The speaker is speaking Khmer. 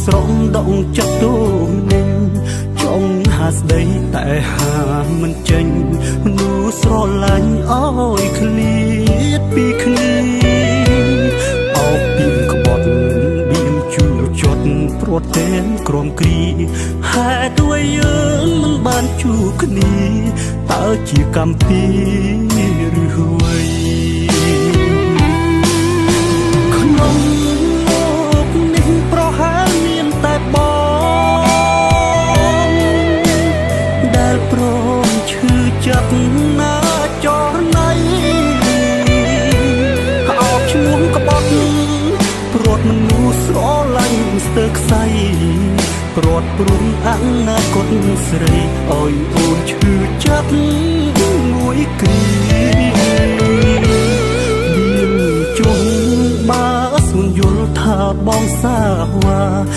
ស្រងដងចិត្តទូនិញចង់ហាស្ដីតែហាមិនចេញនោះស្រឡាញ់អើយឃ្លាតពីគ្នាអោបពីក្បត់បៀមជួចត់ព្រាត់តែនក្រំគ្រីហេតុអ្វីយើងមិនបានជួបគ្នាតើជាកម្មពីឬអ្វីក្នុងលោកនេះប្រហែលមានតែបងដែលព្រមឈឺចិត្តណាចរណៃអោបឈ្មោះក្បត់ព្រាត់មនុស្សស្រឡាញ់ស្ទើរខ្សែព្រាត់ព្រុំអនាគតស្រីអើយអូនឈឺចិត្តមួយគ្រាមានជុំបើសួនយល់ថាបងសាវ៉ា